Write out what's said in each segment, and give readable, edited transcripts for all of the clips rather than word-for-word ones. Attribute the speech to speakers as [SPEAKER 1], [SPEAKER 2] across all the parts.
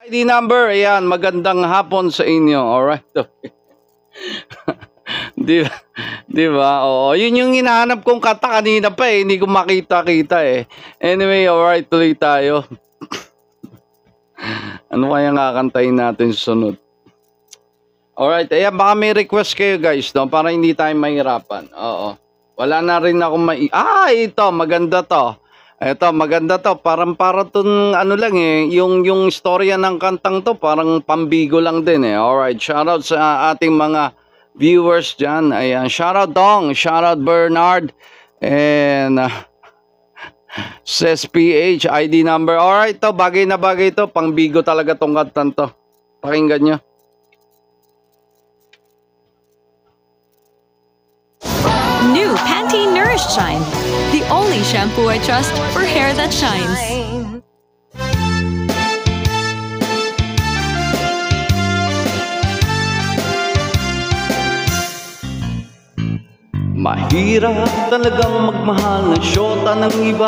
[SPEAKER 1] ID number, ayan, magandang hapon sa inyo. Alright. Di ba? Oo, yun yung hinahanap kong kata kanina pa eh. Hindi ko makita-kita eh. Anyway, alright, tuloy tayo. Ano kaya kakantahin natin sunod? Alright, ayan, baka may request kayo guys, no? Para hindi tayo mahirapan. Oo. Wala na rin ako ito, maganda to. Ito, maganda to. Para itong ano lang eh, yung istorya ng kantang to, parang pambigo lang din eh. Alright, shoutout sa ating mga viewers dyan. Ayan, shoutout Dong, shoutout Bernard, and says PH, ID number. Alright, to, bagay na bagay to. Pangbigo talaga tong kantang to. Pakinggan nyo.
[SPEAKER 2] New Pantene Nourish Shine, the only shampoo I trust for hair that shines.
[SPEAKER 1] Mahirap talagang magmahal ng syota ng iba.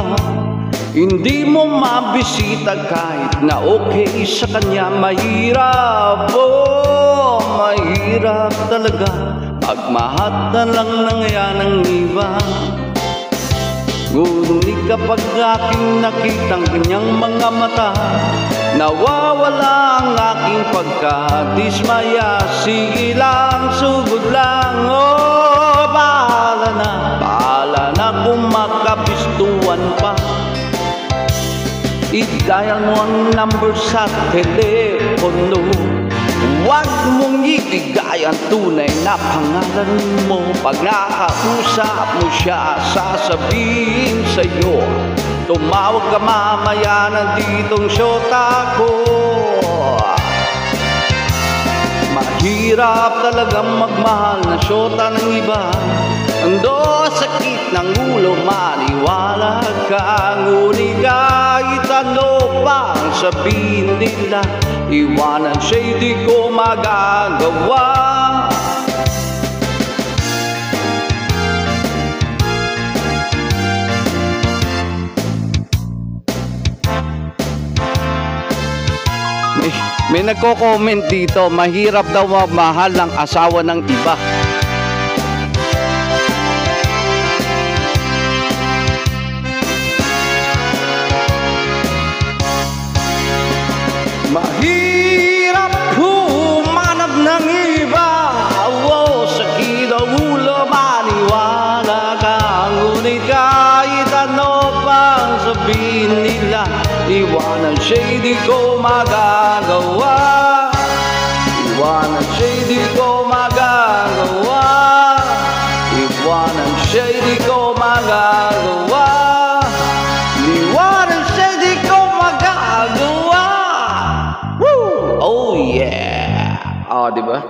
[SPEAKER 1] Hindi mo mabisita kahit na okay sa kanya. Mahirap, oh, mahirap talaga pagmahat na lang ng yan ng iba. Ngunit kapag aking nakitang kanyang mga mata, nawawala ang aking pagkadismaya. Sige lang, sugod lang, oh, bahala na kung makapistuan pa. I-dial mo ang number sa telepono. Huwag mong ibigay ang tunay na pangalan mo. Pag nakausap mo siya, sasabihin sa'yo, tumawag ka mamaya, nanditong syota ko. Mahirap talagang magmahal na syota ng iba. Ando sakit ng ulo, maniwala ka. Ngunit kahit ano pa ang sabihin nila, iwanan siya'y di ko magagawa. May nagko-comment dito, mahirap daw mahal ng asawa ng iba. Mahirap humanap ng iba. Oh, sakit ang ulo, maniwala ka. Ngunit kahit ano pang sabihin nila, iwanan siya'y di ko magagawa. Iwanan siya'y di ko magagawa. Iwanan siya'y di ko magagawa. Iwanan siya'y di ko magagawa. Woo! Oh yeah! Oh, di ba?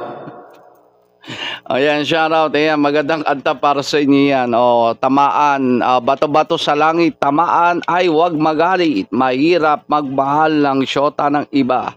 [SPEAKER 1] Ayan, shoutout. Ayan, magandang kanta para sa inyo yan. O, tamaan, bato-bato sa langit, tamaan ay huwag magalit. Mahirap magmahal ng syota ng iba.